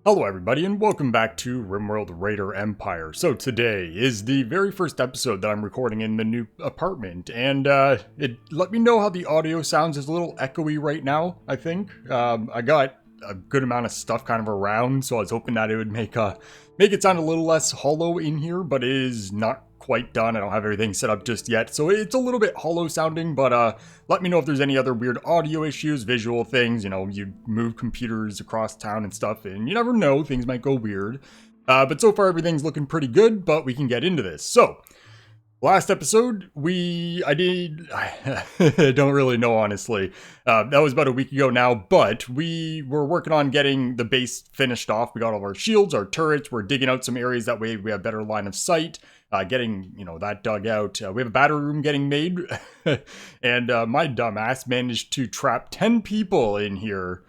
Hello everybody and welcome back to RimWorld Raider Empire. So today is the very first episode that I'm recording in the new apartment, and it let me know how the audio sounds. Is a little echoey right now, I think. I got a good amount of stuff kind of around, so I was hoping that it would make it sound a little less hollow in here, but it is not quite done. I don't have everything set up just yet, so it's a little bit hollow sounding, but let me know if there's any other weird audio issues, visual things. You know, you move computers across town and stuff, and you never know, things might go weird. But so far everything's looking pretty good, but we can get into this. So, last episode, I don't really know, honestly. That was about a week ago now, but we were working on getting the base finished off. We got all of our shields, our turrets. We're digging out some areas, that way we have better line of sight. Getting, that dug out. We have a battery room getting made, and my dumbass managed to trap 10 people in here.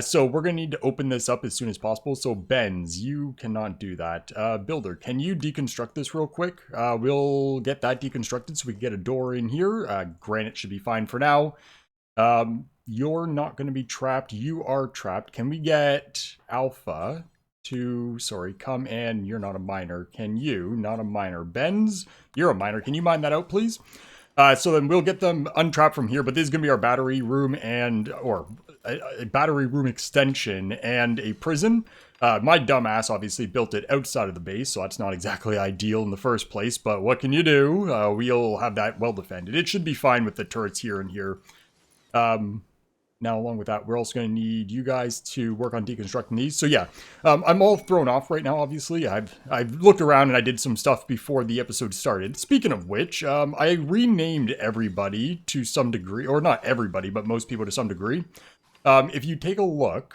So we're going to need to open this up as soon as possible. So Benz, you cannot do that. Builder, can you deconstruct this real quick? We'll get that deconstructed so we can get a door in here. Granite should be fine for now. You're not going to be trapped. You are trapped. Can we get Alpha to, come in? You're not a miner. Can you? Not a miner. Benz, you're a miner. Can you mine that out, please? So then we'll get them untrapped from here, but this is going to be our battery room or a battery room extension and a prison. My dumbass obviously built it outside of the base, so that's not exactly ideal in the first place, but what can you do? We'll have that well defended. It should be fine with the turrets here and here. Now, along with that, we're also going to need you guys to work on deconstructing these. So yeah, I'm all thrown off right now, obviously. I've looked around and I did some stuff before the episode started. Speaking of which, I renamed everybody to some degree, or not everybody, but most people to some degree. If you take a look,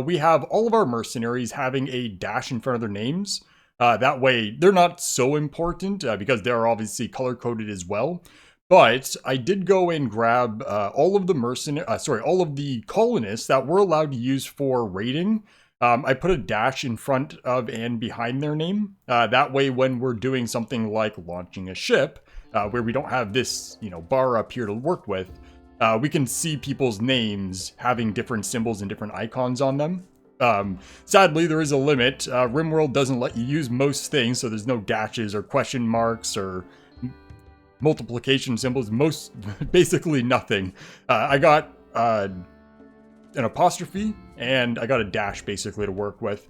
we have all of our mercenaries having a dash in front of their names. That way, they're not so important because they're obviously color-coded as well. But I did go and grab all of the colonists that we're allowed to use for raiding. I put a dash in front of and behind their name. That way, when we're doing something like launching a ship, where we don't have this, bar up here to work with, we can see people's names having different symbols and different icons on them. Sadly, there is a limit. RimWorld doesn't let you use most things, so there's no dashes or question marks or multiplication symbols, basically nothing. I got an apostrophe and I got a dash basically to work with.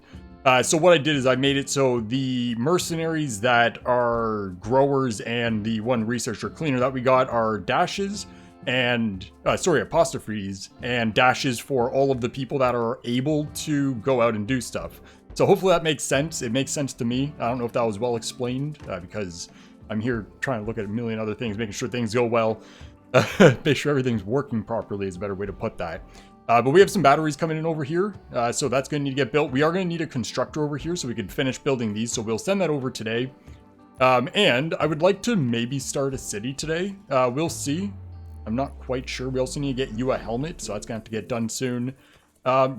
So what I did is I made it so the mercenaries that are growers and the one researcher cleaner that we got are dashes and apostrophes and dashes for all of the people that are able to go out and do stuff. So hopefully that makes sense. It makes sense to me. I don't know if that was well explained because I'm here trying to look at a million other things, making sure things go well, make sure everything's working properly is a better way to put that. But we have some batteries coming in over here, so that's going to need to get built. We are going to need a constructor over here so we can finish building these, so we'll send that over today. And I would like to maybe start a city today. We'll see. I'm not quite sure. We also need to get you a helmet, so that's going to have to get done soon.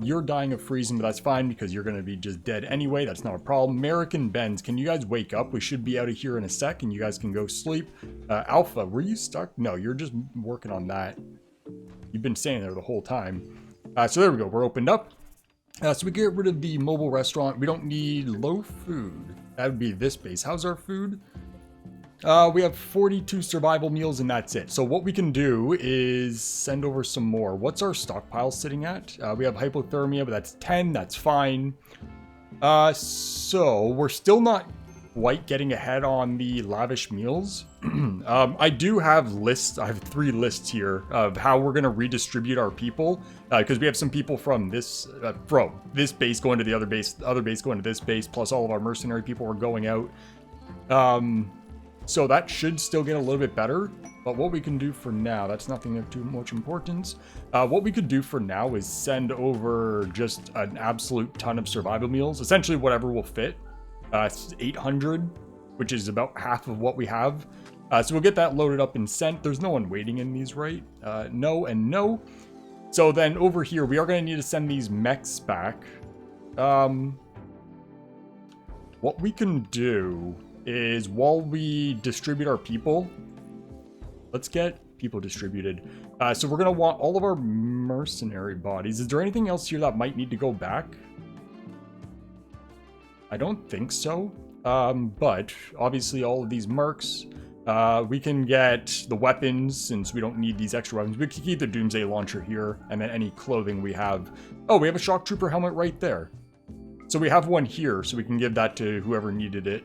You're dying of freezing, but that's fine because you're going to be just dead anyway. That's not a problem. American Benz, can you guys wake up? We should be out of here in a sec and you guys can go sleep. Alpha, were you stuck? No, you're just working on that. You've been staying there the whole time. So there we go. We're opened up. So we get rid of the mobile restaurant. We don't need low food. That would be this base. How's our food? We have 42 survival meals and that's it. So what we can do is send over some more. What's our stockpile sitting at? We have hypothermia, but that's 10. That's fine. So we're still not quite getting ahead on the lavish meals. I do have lists. I have 3 lists here of how we're going to redistribute our people. Because we have some people from this base going to the other base going to this base, plus all of our mercenary people are going out. So that should still get a little bit better, but what we can do for now, that's nothing of too much importance. What we could do for now is send over just an absolute ton of survival meals, essentially whatever will fit. 800, which is about half of what we have. So we'll get that loaded up and sent. There's no one waiting in these, right? No and no. So then over here, we are going to need to send these mechs back. What we can do is while we distribute our people, let's get people distributed. So we're going to want all of our mercenary bodies. Is there anything else here that might need to go back? I don't think so. But obviously all of these mercs, we can get the weapons since we don't need these extra weapons. We can keep the Doomsday Launcher here, and then any clothing we have. Oh, we have a Shock Trooper helmet right there. So we have one here, so we can give that to whoever needed it.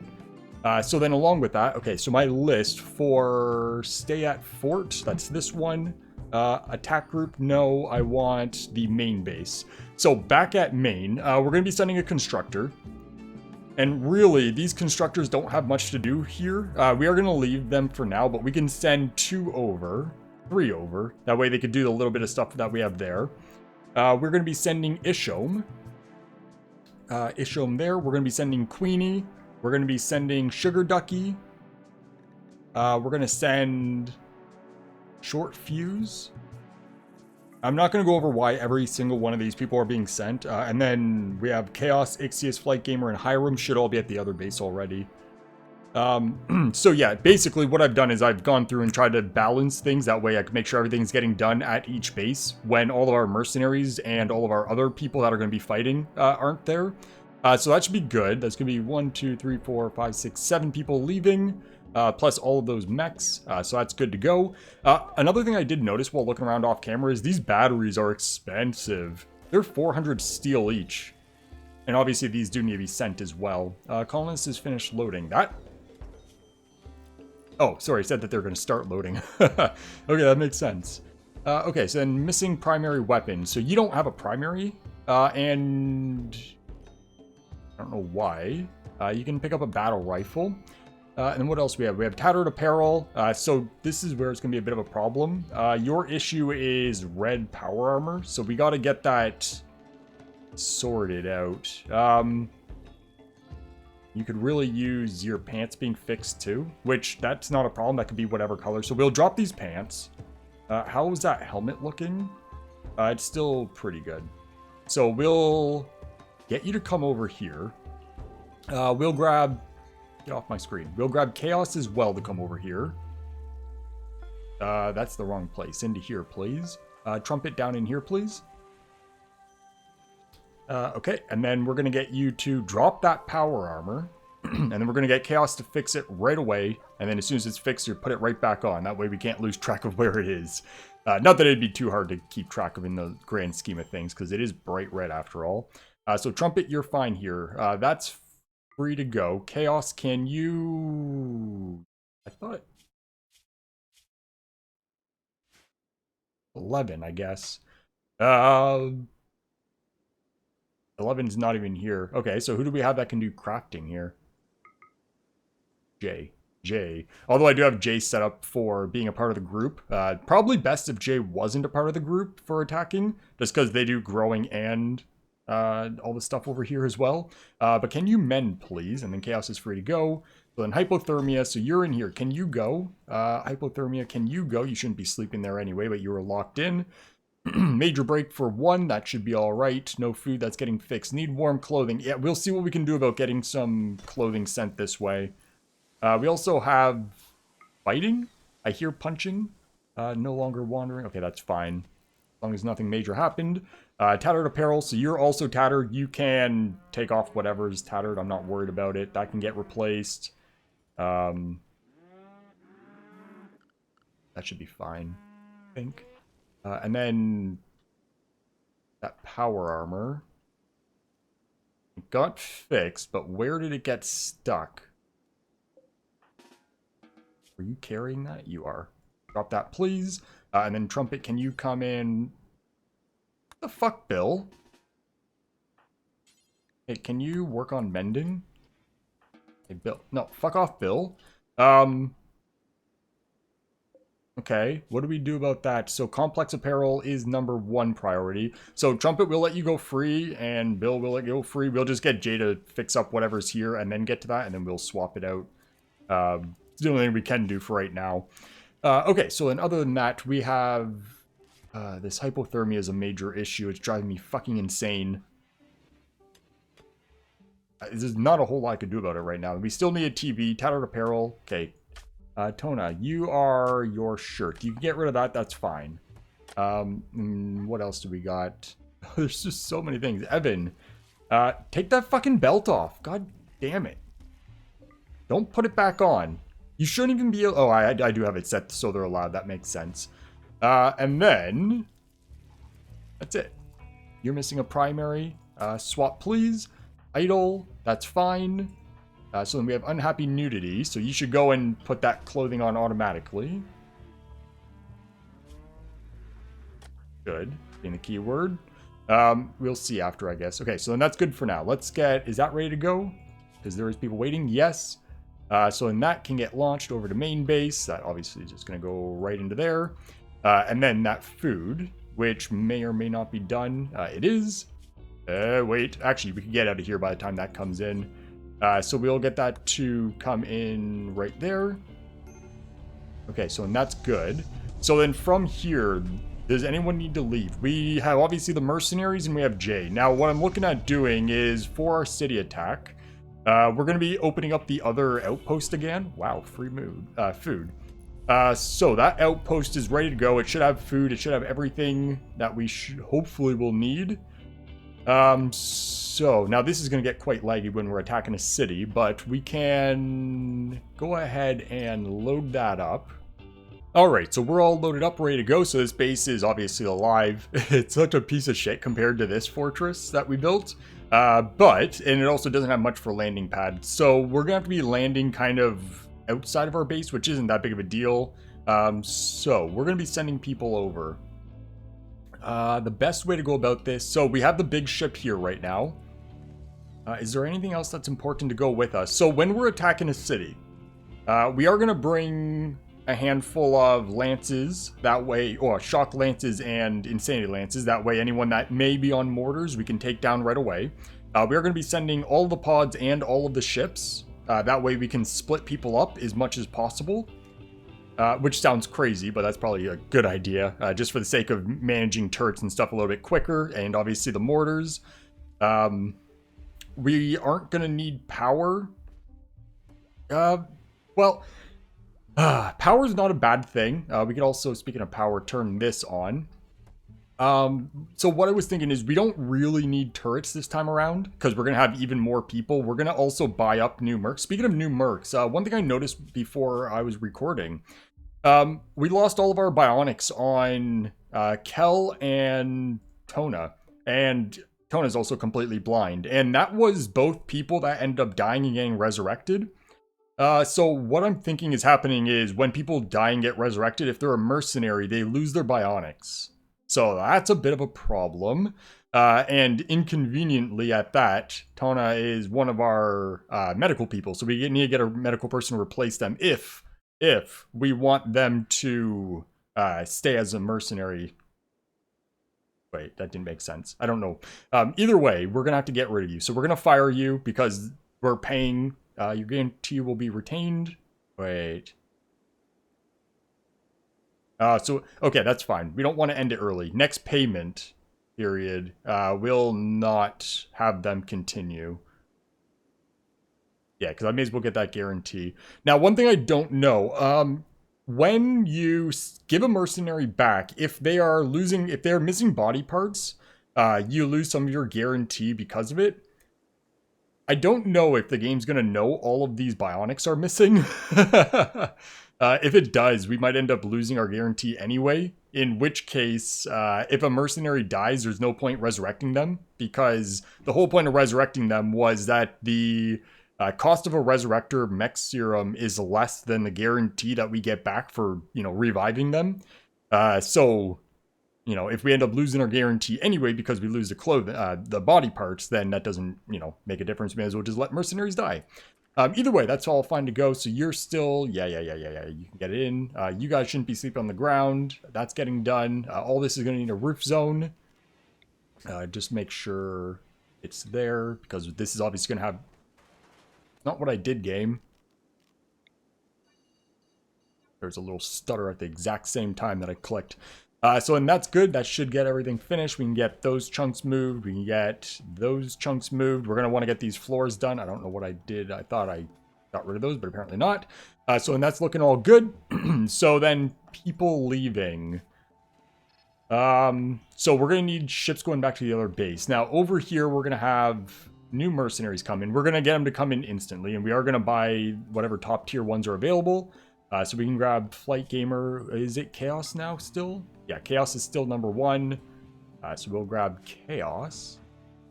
So then along with that, okay, so my list for stay at fort, that's this one. Attack group, no, I want the main base. So back at main, we're going to be sending a constructor. And really, these constructors don't have much to do here. We are going to leave them for now, but we can send 3 over. That way they could do a little bit of stuff that we have there. We're going to be sending Ishome. Ishome there. We're going to be sending Queenie. We're going to be sending Sugar Ducky. We're going to send Short Fuse. I'm not going to go over why every single one of these people are being sent. And then we have Chaos, Ixius, Flight Gamer, and Hiram should all be at the other base already. So yeah, basically what I've done is I've gone through and tried to balance things. That way I can make sure everything's getting done at each base when all of our mercenaries and all of our other people that are going to be fighting aren't there. So that should be good. That's going to be 1, 2, 3, 4, 5, 6, 7 people leaving. Plus all of those mechs, so that's good to go. Another thing I did notice while looking around off camera is these batteries are expensive. They're 400 steel each. And obviously these do need to be sent as well. Colonist is finished loading. That... Oh, sorry, I said that they're going to start loading. Okay, that makes sense. Okay, so then missing primary weapon. So you don't have a primary, and... I don't know why. You can pick up a battle rifle. And then what else we have? We have tattered apparel. So this is where it's going to be a bit of a problem. Your issue is red power armor. So we got to get that sorted out. You could really use your pants being fixed too, which that's not a problem. That could be whatever color. So we'll drop these pants. How is that helmet looking? It's still pretty good. So we'll get you to come over here. We'll grab... Get off my screen. We'll grab Chaos as well to come over here. That's the wrong place. Into here, please. Trumpet down in here, please. Okay, and then we're going to get you to drop that power armor. And then we're going to get Chaos to fix it right away. And then as soon as it's fixed, you put it right back on. That way we can't lose track of where it is. Not that it'd be too hard to keep track of in the grand scheme of things, because it is bright red after all. So Trumpet, you're fine here. That's free to go. Chaos, can you... I thought... 11, I guess. 11's not even here. Okay, so who do we have that can do crafting here? Jay. Although I do have Jay set up for being a part of the group. Probably best if Jay wasn't a part of the group for attacking, just because they do growing and all the stuff over here as well. But can you mend, please? And then Chaos is free to go. So then Hypothermia, so you're in here. Can you go? Hypothermia, can you go? You shouldn't be sleeping there anyway, but you were locked in. Major break for 1, that should be all right. No food, that's getting fixed. Need warm clothing. Yeah, we'll see what we can do about getting some clothing sent this way. We also have fighting. I hear punching. No longer wandering. Okay, that's fine. As long as nothing major happened. Tattered apparel, so you're also tattered. You can take off whatever is tattered. I'm not worried about it. That can get replaced. That should be fine, I think. And then that power armor. It got fixed, but where did it get stuck? Are you carrying that? You are. Drop that, please. And then Trumpet, can you come in? What the fuck, Bill? Hey, can you work on mending? Hey, Bill. No, fuck off, Bill. Okay, what do we do about that? So complex apparel is number 1 priority. So Trumpet will let you go free, and Bill will let you go free. We'll just get Jay to fix up whatever's here, and then get to that, and then we'll swap it out. It's the only thing we can do for right now. Okay, so then other than that, we have... this hypothermia is a major issue. It's driving me fucking insane. There's not a whole lot I could do about it right now. We still need a TV, tattered apparel. Okay. Tona, you are your shirt. You can get rid of that. That's fine. What else do we got? There's just so many things. Evan, take that fucking belt off. God Damn it. Don't put it back on. You shouldn't even be... Oh, I do have it set so they're allowed. That makes sense. And then... That's it. You're missing a primary. Swap, please. Idle. That's fine. So then we have unhappy nudity. So you should go and put that clothing on automatically. Good. Being the keyword. We'll see after, I guess. Okay, so then that's good for now. Let's get... Is that ready to go? Because there is people waiting. Yes. So then that can get launched over to main base. That obviously is just going to go right into there. And then that food, which may or may not be done. It is. Wait. Actually, we can get out of here by the time that comes in. So we'll get that to come in right there. Okay, so and that's good. So then from here... Does anyone need to leave? We have obviously the Mercenaries and we have Jay. Now, what I'm looking at doing is for our city attack, we're going to be opening up the other outpost again. Wow, free food. So that outpost is ready to go. It should have food. It should have everything that we hopefully will need. So now this is going to get quite laggy when we're attacking a city, but we can go ahead and load that up. Alright, so we're all loaded up, ready to go, so this base is obviously alive. It's such a piece of shit compared to this fortress that we built. And it also doesn't have much for landing pad. So we're going to have to be landing kind of outside of our base, which isn't that big of a deal. So we're going to be sending people over. The best way to go about this, so we have the big ship here right now. Is there anything else that's important to go with us? So when we're attacking a city, we are going to bring... a handful of lances, that way, or shock lances and insanity lances, that way anyone that may be on mortars we can take down right away. We are going to be sending all the pods and all of the ships, that way we can split people up as much as possible, which sounds crazy, but that's probably a good idea, just for the sake of managing turrets and stuff a little bit quicker, and obviously the mortars. We aren't going to need power. Well... power is not a bad thing. We could also, speaking of power, turn this on. So what I was thinking is we don't really need turrets this time around because we're going to have even more people. We're going to also buy up new mercs. Speaking of new mercs, one thing I noticed before I was recording, we lost all of our bionics on Kel and Tona. And Tona's also completely blind. And that was both people that ended up dying and getting resurrected. So what I'm thinking is happening is when people die and get resurrected, if they're a mercenary, they lose their bionics. So that's a bit of a problem. And inconveniently at that, Tona is one of our medical people. So we need to get a medical person to replace them if we want them to stay as a mercenary. Wait, that didn't make sense. I don't know. Either way, we're going to have to get rid of you. So we're going to fire you because we're paying... your guarantee will be retained. Wait. Okay, that's fine. We don't want to end it early. Next payment period, will not have them continue. Yeah, because I may as well get that guarantee. Now, one thing I don't know, when you give a mercenary back, if they're missing body parts, you lose some of your guarantee because of it. I don't know if the game's going to know all of these bionics are missing. If it does, we might end up losing our guarantee anyway. In which case, if a mercenary dies, there's no point resurrecting them. Because the whole point of resurrecting them was that the cost of a resurrector mech serum is less than the guarantee that we get back for, reviving them. So... if we end up losing our guarantee anyway because we lose the body parts, then that doesn't, make a difference. We may as well just let mercenaries die. Either way, that's all fine to go. So you're still, yeah, you can get in. You guys shouldn't be sleeping on the ground. That's getting done. All this is going to need a roof zone. Just make sure it's there because this is obviously going to have... Not what I did, game. There's a little stutter at the exact same time that I clicked. And that's good. That should get everything finished. We can get those chunks moved. We can get those chunks moved. We're going to want to get these floors done. I don't know what I did. I thought I got rid of those, but apparently not. And that's looking all good. So then people leaving. So we're going to need ships going back to the other base. Now over here, we're going to have new mercenaries come in. We're going to get them to come in instantly, and we are going to buy whatever top tier ones are available. So we can grab Flight Gamer. Is it Chaos now still? Yeah, Chaos is still number 1. So we'll grab Chaos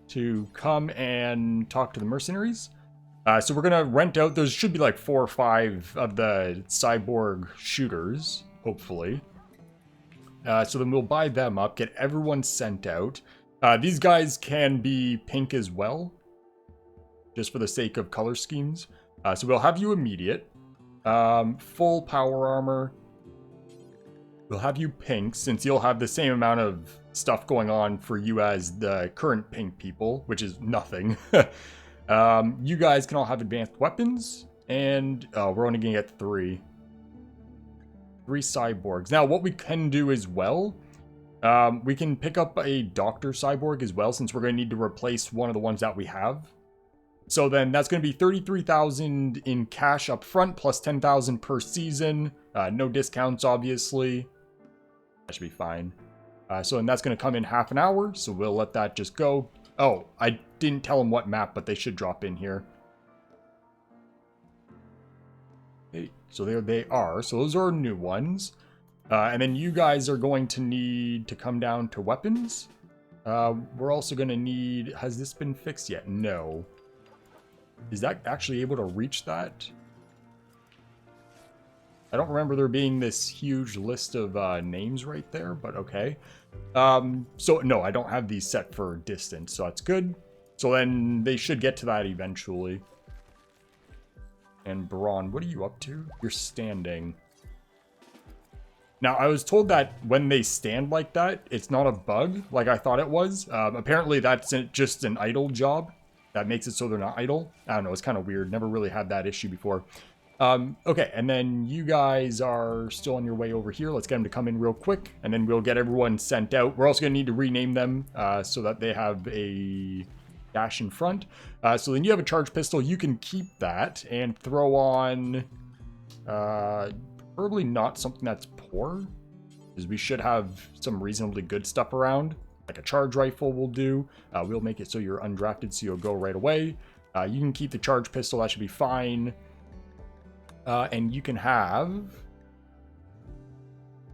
to come and talk to the mercenaries. So we're going to rent out, there should be like 4 or 5 of the cyborg shooters, hopefully. So then we'll buy them up, get everyone sent out. These guys can be pink as well, just for the sake of color schemes. So we'll have you immediate. Full power armor. We'll have you pink, since you'll have the same amount of stuff going on for you as the current pink people, which is nothing. You guys can all have advanced weapons, and we're only gonna get 3 cyborgs. Now, what we can do as well, we can pick up a doctor cyborg as well, since we're going to need to replace one of the ones that we have. So then that's going to be 33,000 in cash up front, plus 10,000 per season. No discounts, obviously. That should be fine. So then that's going to come in half an hour, so we'll let that just go. Oh, I didn't tell them what map, but they should drop in here. Okay, so there they are. So those are new ones. And then you guys are going to need to come down to weapons. We're also going to need... Has this been fixed yet? No. Is that actually able to reach that? I don't remember there being this huge list of names right there, but okay. So, no, I don't have these set for distance, so that's good. So then they should get to that eventually. And Braun, what are you up to? You're standing. Now, I was told that when they stand like that, it's not a bug like I thought it was. Apparently, that's just an idle job. That makes it so they're not idle. I don't know, it's kind of weird. Never really had that issue before. Okay, and then you guys are still on your way over here. Let's get them to come in real quick, and then we'll get everyone sent out. We're also going to need to rename them so that they have a dash in front. So then you have a charge pistol. You can keep that and throw on... probably not something that's poor, because we should have some reasonably good stuff around. Like a charge rifle will do. We'll make it so you're undrafted, so you'll go right away. You can keep the charge pistol, that should be fine. And you can have...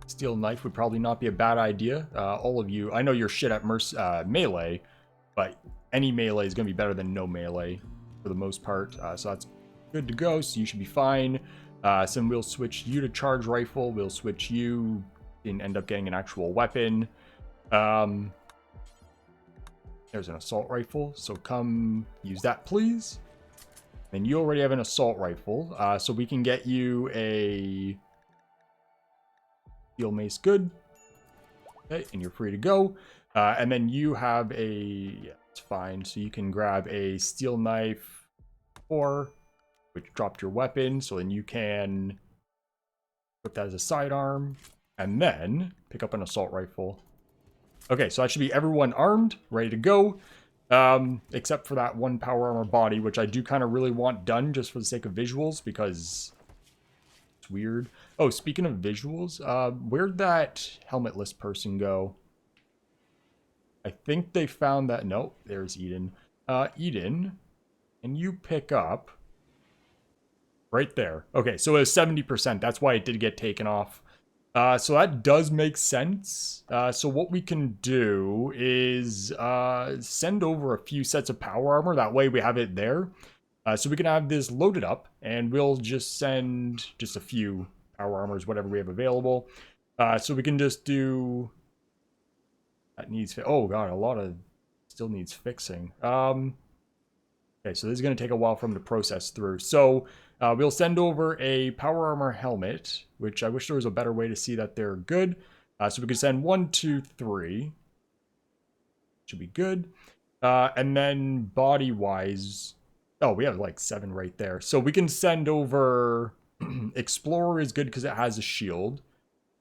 Steel knife would probably not be a bad idea. All of you, I know you're shit at melee, but any melee is going to be better than no melee for the most part. So that's good to go, so you should be fine. So we'll switch you to charge rifle. We'll switch you and end up getting an actual weapon. There's an assault rifle, so come use that, please. And you already have an assault rifle, so we can get you a steel mace, good. Okay, and you're free to go. And then you have a, yeah, it's fine. So you can grab a steel knife 4, which dropped your weapon, so then you can put that as a sidearm, and then pick up an assault rifle. Okay, so that should be everyone armed, ready to go, except for that one power armor body, which I do kind of really want done just for the sake of visuals, because it's weird. Oh, speaking of visuals, where'd that helmetless person go? I think they found that, nope, there's Eden. Eden, and you pick up right there. Okay, so it was 70%. That's why it did get taken off. So that does make sense. So what we can do is send over a few sets of power armor. That way we have it there. So we can have this loaded up, and we'll just send just a few power armors, whatever we have available. So we can just do... That needs... Oh, God, a lot of... Still needs fixing. Okay, so this is going to take a while for them to process through. So we'll send over a power armor helmet, which I wish there was a better way to see that they're good. So we can send 1, 2, 3. Should be good. And then body-wise... Oh, we have like 7 right there. So we can send over... Explorer is good because it has a shield.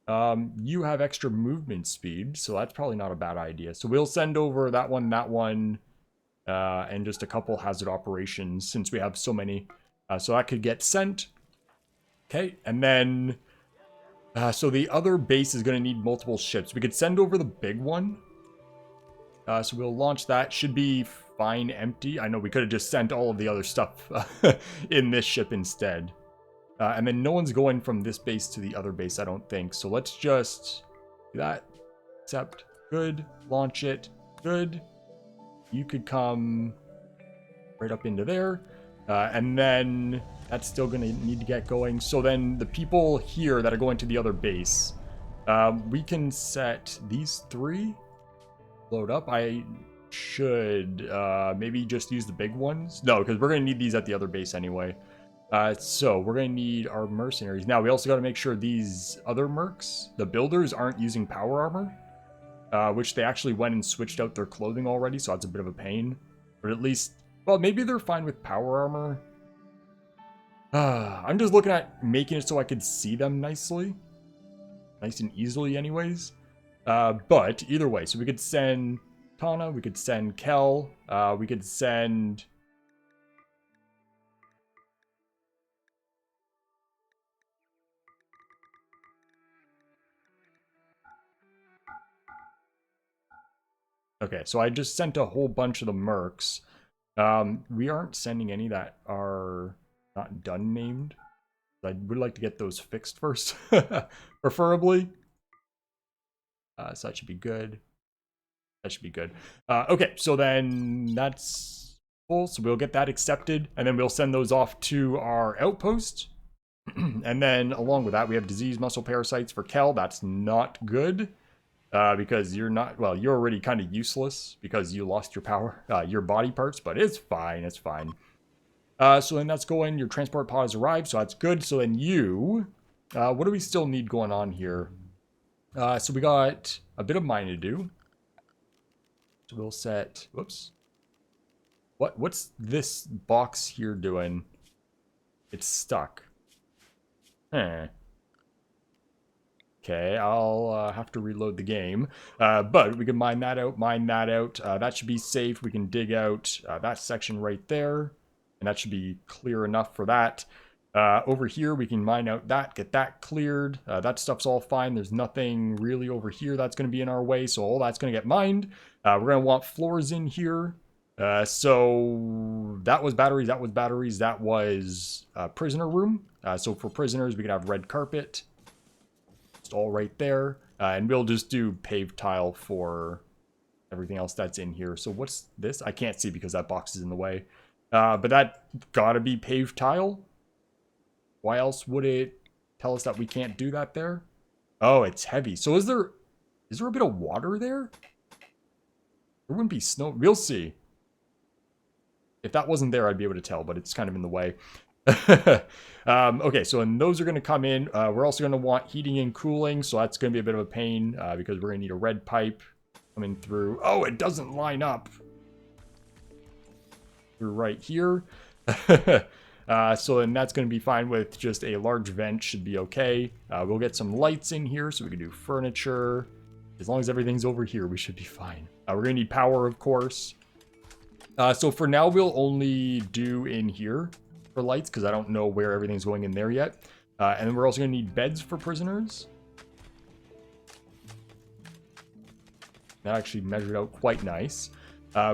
You have extra movement speed, so that's probably not a bad idea. So we'll send over that one, and just a couple hazard operations since we have so many. So that could get sent. Okay, and then... so the other base is going to need multiple ships. We could send over the big one. So we'll launch that. Should be fine empty. I know we could have just sent all of the other stuff in this ship instead. And then no one's going from this base to the other base, I don't think. So let's just do that. Accept. Good. Launch it. Good. You could come right up into there. And then that's still going to need to get going. So then the people here that are going to the other base, we can set these 3. Load up. I should maybe just use the big ones. No, because we're going to need these at the other base anyway. So we're going to need our mercenaries. Now, we also got to make sure these other mercs, the builders, aren't using power armor, which they actually went and switched out their clothing already, so that's a bit of a pain. But at least, well, maybe they're fine with power armor. I'm just looking at making it so I could see them nicely. Nice and easily anyways. But either way, so we could send Tana, we could send Kel, we could send... Okay, so I just sent a whole bunch of the mercs. We aren't sending any that are not done named. I would like to get those fixed first, preferably. So that should be good. That should be good. Okay, so then that's full. So we'll get that accepted, and then we'll send those off to our outpost. And then along with that, we have disease muscle parasites for Kel. That's not good. Because you're not, well, you're already kind of useless because you lost your power, your body parts, but it's fine, it's fine. So then that's going, your transport pod has arrived, so that's good. So then you, what do we still need going on here? So we got a bit of mining to do. So we'll set, whoops. What's this box here doing? It's stuck. Okay, I'll have to reload the game. But we can mine that out, that should be safe. We can dig out that section right there. And that should be clear enough for that. Over here, we can mine out that, get that cleared. That stuff's all fine. There's nothing really over here that's going to be in our way. So all that's going to get mined. We're going to want floors in here. So that was batteries, that was prisoner room. So for prisoners, we can have red carpet. All right there, and we'll just do paved tile for everything else that's in here. So what's this? I can't see because that box is in the way, but that gotta be paved tile. Why else would it tell us that we can't do that there? Oh, it's heavy. So is there a bit of water there? There wouldn't be snow. We'll see. If that wasn't there, I'd be able to tell, but it's kind of in the way. Okay, so and those are going to come in. We're also going to want heating and cooling, so that's going to be a bit of a pain because we're going to need a red pipe coming through. Oh, it doesn't line up. Through right here. So then that's going to be fine with just a large vent, should be okay. We'll get some lights in here so we can do furniture. As long as everything's over here, we should be fine. We're going to need power, of course. So for now, we'll only do in here for lights because I don't know where everything's going in there yet. And then we're also going to need beds for prisoners. That actually measured out quite nice.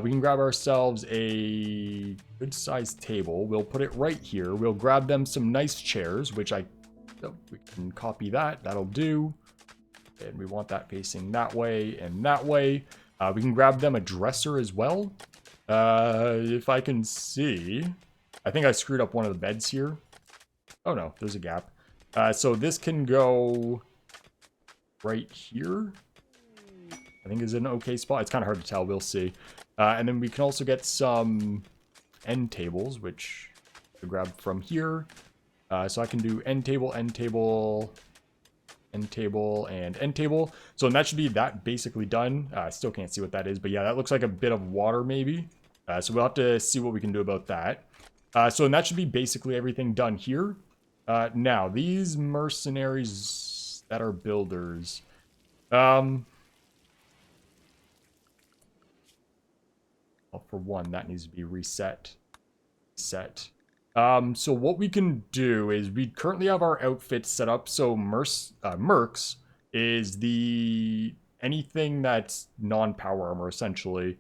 We can grab ourselves a good-sized table. We'll put it right here. We'll grab them some nice chairs, which we can copy that. That'll do. And we want that facing that way and that way. We can grab them a dresser as well. If I can see. I think I screwed up one of the beds here. Oh no, there's a gap. So this can go right here. I think is an okay spot. It's kind of hard to tell. We'll see. And then we can also get some end tables, which I grab from here. So I can do end table, end table, end table, and end table. So that should be that basically done. I still can't see what that is, but yeah, that looks like a bit of water maybe. So we'll have to see what we can do about that. So that should be basically everything done here. Now, these mercenaries that are builders. Well, for one, that needs to be reset. So what we can do is we currently have our outfits set up. So Mercs is the anything that's non-power armor, essentially.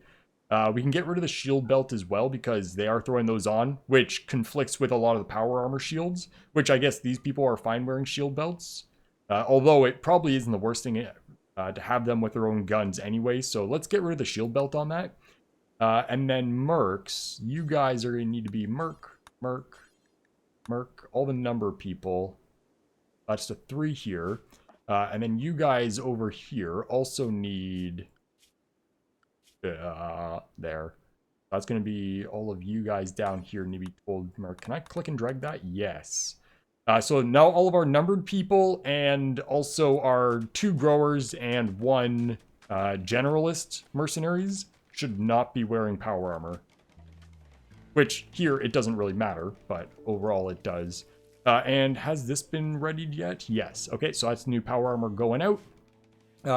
We can get rid of the shield belt as well because they are throwing those on, which conflicts with a lot of the power armor shields, which I guess these people are fine wearing shield belts. Although it probably isn't the worst thing to have them with their own guns anyway, so let's get rid of the shield belt on that. And then mercs, you guys are going to need to be merc, all the number people. That's the 3 here. And then you guys over here also need... there. That's going to be all of you guys down here need to be told merc. Can I click and drag that? Yes. So now all of our numbered people and also our 2 growers and 1 generalist mercenaries should not be wearing power armor. Which here it doesn't really matter, but overall it does. And has this been readied yet? Yes. Okay, so that's new power armor going out.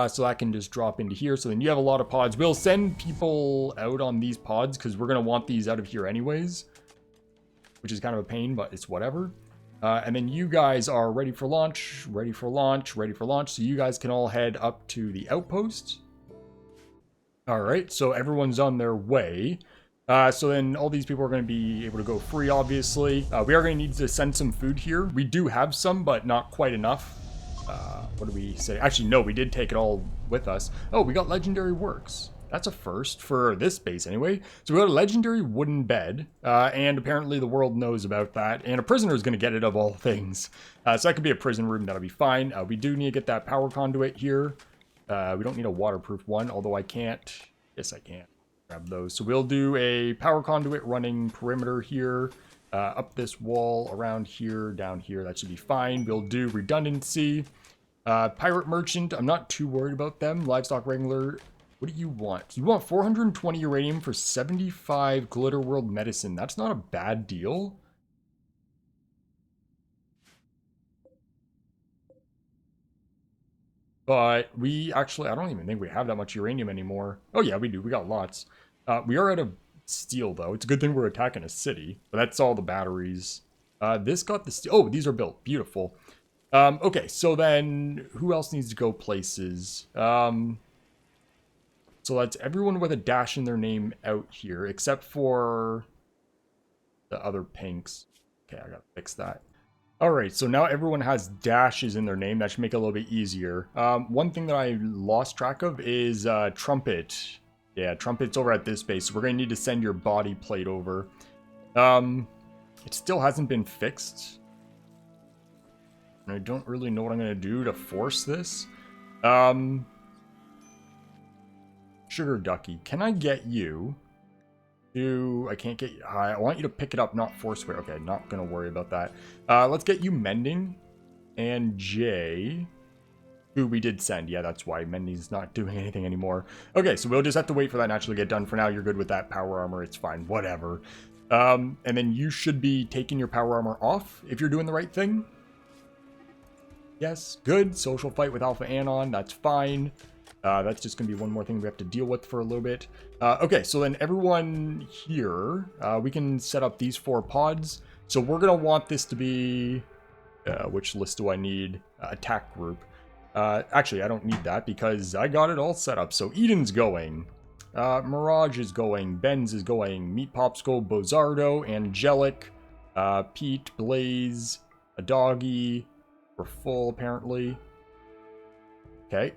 So that can just drop into here. So then you have a lot of pods. We'll send people out on these pods because we're going to want these out of here anyways. Which is kind of a pain, but it's whatever. And then you guys are ready for launch, ready for launch, ready for launch. So you guys can all head up to the outpost. All right, so everyone's on their way. So then all these people are going to be able to go free, obviously. We are going to need to send some food here. We do have some, but not quite enough. What do we say? Actually, no, we did take it all with us. Oh, we got legendary works. That's a first for this base anyway. So we got a legendary wooden bed, and apparently the world knows about that. And a prisoner is going to get it of all things. So that could be a prison room. That'll be fine. We do need to get that power conduit here. We don't need a waterproof one, although I can't. Yes, I can. Grab those. So we'll do a power conduit running perimeter here, up this wall, around here, down here. That should be fine. We'll do redundancy. Pirate merchant, I'm not too worried about them. Livestock wrangler, what do you want? You want 420 uranium for 75 glitter world medicine. That's not a bad deal. But we actually, I don't even think we have that much uranium anymore. Oh yeah, we do. We got lots. We are out of steel, though. It's a good thing we're attacking a city. But that's all the batteries. This got the steel. Oh, these are built. Beautiful. Okay, so then who else needs to go places? So that's everyone with a dash in their name out here, except for the other pinks. Okay, I gotta fix that. Alright, so now everyone has dashes in their name. That should make it a little bit easier. One thing that I lost track of is Trumpet. Yeah, Trumpet's over at this base, so we're going to need to send your body plate over. It still hasn't been fixed. And I don't really know what I'm going to do to force this. Sugar Ducky, can I get you to... I can't get... I want you to pick it up, not force wear. Okay, not going to worry about that. Let's get you Mending. And Jay, who we did send. Yeah, that's why Mending's not doing anything anymore. Okay, so we'll just have to wait for that naturally to get done. For now, you're good with that power armor. It's fine. Whatever. And then you should be taking your power armor off if you're doing the right thing. Yes, good. Social fight with Alpha Anon. That's fine. That's just going to be one more thing we have to deal with for a little bit. Okay, so then everyone here, we can set up these 4 pods. So we're going to want this to be... which list do I need? Attack group. Actually, I don't need that because I got it all set up. So Eden's going. Mirage is going. Benz is going. Meat Popsicle, Bozardo, Angelic, Pete, Blaze, a doggy. We're full, apparently. Okay.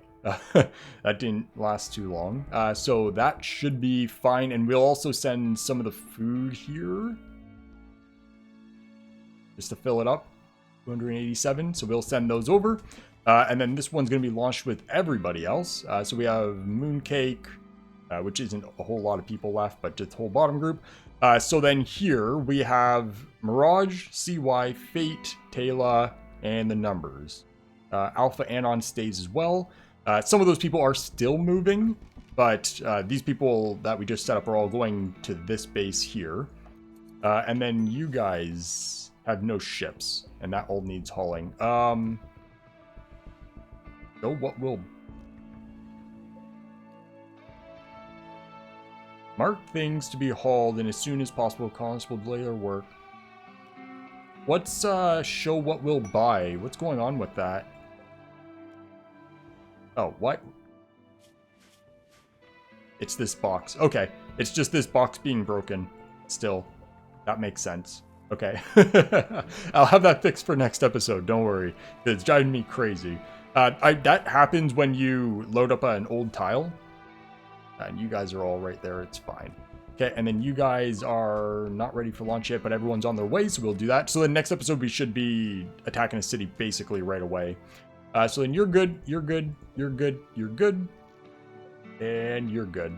That didn't last too long. So that should be fine. And we'll also send some of the food here. Just to fill it up. 287. So we'll send those over. And then this one's going to be launched with everybody else. So we have Mooncake, which isn't a whole lot of people left, but just the whole bottom group. So then here we have Mirage, CY, Fate, Taylor, and the numbers. Alpha Anon stays as well. Some of those people are still moving, but these people that we just set up are all going to this base here. And then you guys have no ships, and that all needs hauling. So what will... Mark things to be hauled, and as soon as possible, colonists will delay their work. Let's show what we'll buy. What's going on with that? Oh, what? It's this box. Okay. It's just this box being broken. Still. That makes sense. Okay. I'll have that fixed for next episode. Don't worry. It's driving me crazy. That happens when you load up an old tile. And you guys are all right there. It's fine. Okay, and then you guys are not ready for launch yet, but everyone's on their way, so we'll do that. So the next episode, we should be attacking a city basically right away. So then you're good, you're good, you're good, you're good, and you're good.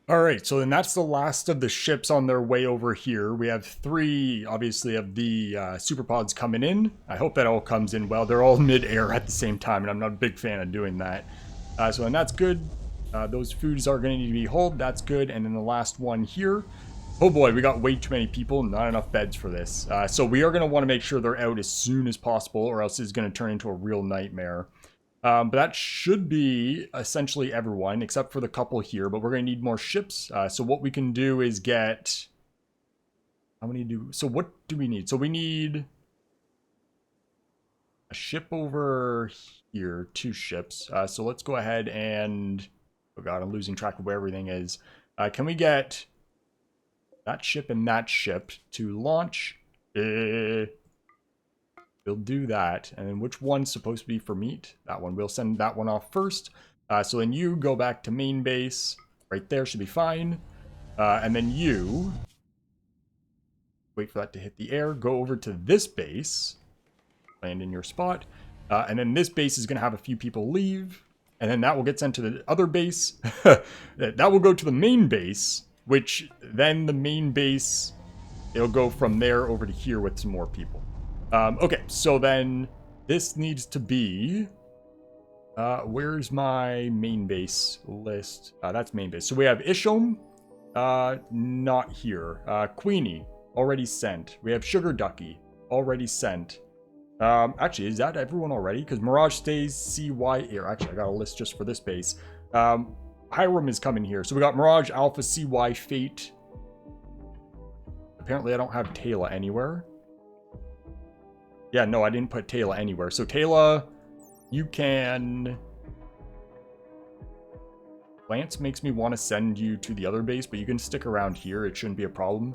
All right, so then that's the last of the ships on their way over here. We have 3, obviously, of the superpods coming in. I hope that all comes in well. They're all mid-air at the same time, and I'm not a big fan of doing that. So then that's good. Those foods are going to need to be hauled. That's good. And then the last one here. Oh boy, we got way too many people. Not enough beds for this. So we are going to want to make sure they're out as soon as possible, or else it's going to turn into a real nightmare. But that should be essentially everyone, except for the couple here. But we're going to need more ships. So what we can do is get... How many do... So what do we need? So we need... a ship over here. 2 ships. So let's go ahead and... Oh god, I'm losing track of where everything is. Can we get that ship and that ship to launch? We'll do that. And then which one's supposed to be for meat? That one. We'll send that one off first. So then you go back to main base. Right there should be fine. And then you... Wait for that to hit the air. Go over to this base. Land in your spot. And then this base is going to have a few people leave. And then that will get sent to the other base. That will go to the main base, which then the main base, it'll go from there over to here with some more people. Okay, so then this needs to be... where's my main base list? That's main base. So we have Isham, not here. Queenie, already sent. We have Sugar Ducky, already sent. Actually, is that everyone already? Because Mirage stays CY here. Actually, I got a list just for this base. Hiram is coming here. So we got Mirage, Alpha, CY, Fate. Apparently, I don't have Taylor anywhere. Yeah, no, I didn't put Taylor anywhere. So Taylor, you can... Lance makes me want to send you to the other base, but you can stick around here. It shouldn't be a problem.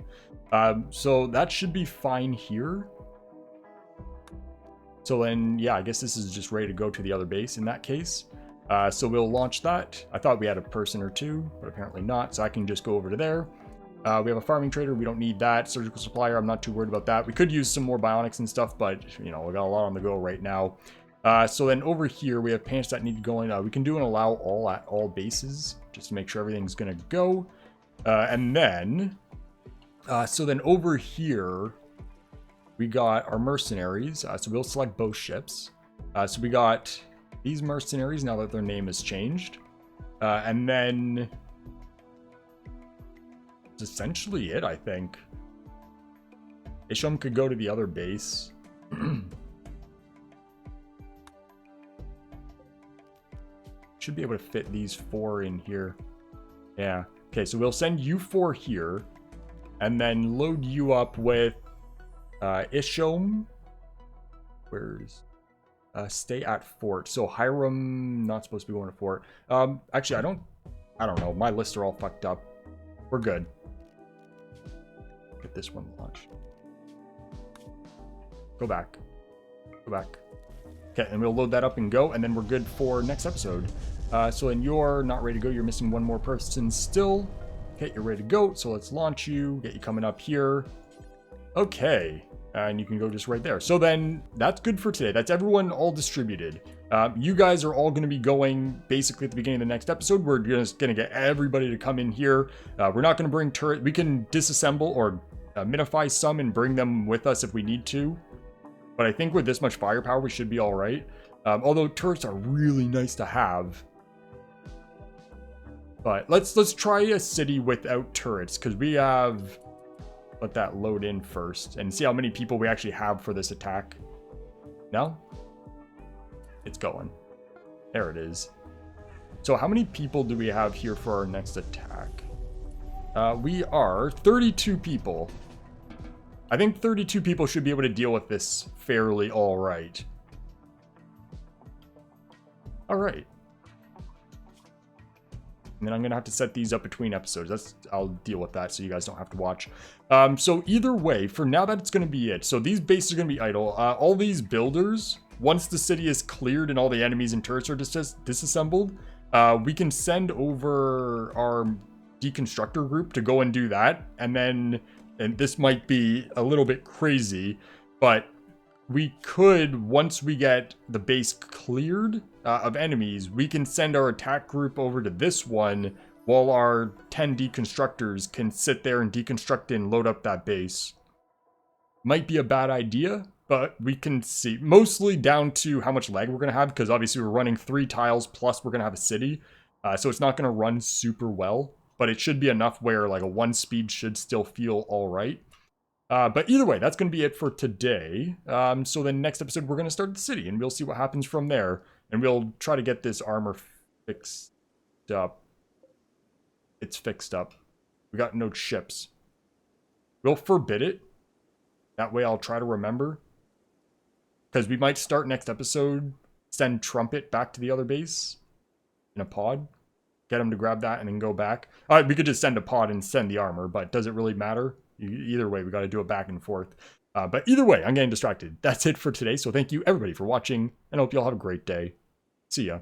So that should be fine here. So then, yeah, I guess this is just ready to go to the other base in that case. So we'll launch that. I thought we had a person or 2, but apparently not. So I can just go over to there. We have a farming trader. We don't need that. Surgical supplier, I'm not too worried about that. We could use some more bionics and stuff, but, you know, we got a lot on the go right now. So then over here, we have pants that need to go in. We can do an allow all at all bases, just to make sure everything's going to go. And then, so then over here... We got our mercenaries, so we'll select both ships. So we got these mercenaries now that their name has changed. And then that's essentially it, I think. Isham could go to the other base. Should be able to fit these 4 in here. Yeah. Okay, so we'll send you 4 here. And then load you up with Isham, where's stay at fort. So Hiram not supposed to be going to fort. Actually, I don't know. My lists are all fucked up. We're good. Get this one launched. Go back. Go back. Okay, and we'll load that up and go, and then we're good for next episode. So then you're not ready to go. You're missing one more person still. Okay, you're ready to go. So let's launch you. Get you coming up here. Okay. And you can go just right there. So then that's good for today. That's everyone all distributed. You guys are all going to be going basically at the beginning of the next episode. We're just going to get everybody to come in here. We're not going to bring turret. We can disassemble or minify some and bring them with us if we need to. But I think with this much firepower, we should be all right. Although turrets are really nice to have. But let's try a city without turrets because we have... Let that load in first and see how many people we actually have for this attack. No? It's going. There it is. So how many people do we have here for our next attack? We are 32 people. I think 32 people should be able to deal with this fairly all right. All right. And then I'm going to have to set these up between episodes. I'll deal with that so you guys don't have to watch. So either way, for now, that's going to be it. So these bases are going to be idle. All these builders, once the city is cleared and all the enemies and turrets are disassembled, we can send over our deconstructor group to go and do that. And then, and this might be a little bit crazy, but we could, once we get the base cleared of enemies, we can send our attack group over to this one while our 10 deconstructors can sit there and deconstruct and load up that base. Might be a bad idea, but we can see. Mostly down to how much lag we're going to have, because obviously we're running 3 tiles plus we're going to have a city. So it's not going to run super well, but it should be enough where like a 1 speed should still feel all right. But either way, that's going to be it for today. So then next episode, we're going to start the city, and we'll see what happens from there. And we'll try to get this armor fixed up. It's fixed up. We got no ships. We'll forbid it. That way I'll try to remember. Because we might start next episode, send Trumpet back to the other base in a pod. Get him to grab that and then go back. We could just send a pod and send the armor, but does it really matter? Either way, we got to do it back and forth. But either way, I'm getting distracted. That's it for today. So thank you everybody for watching, and I hope you all have a great day. See ya.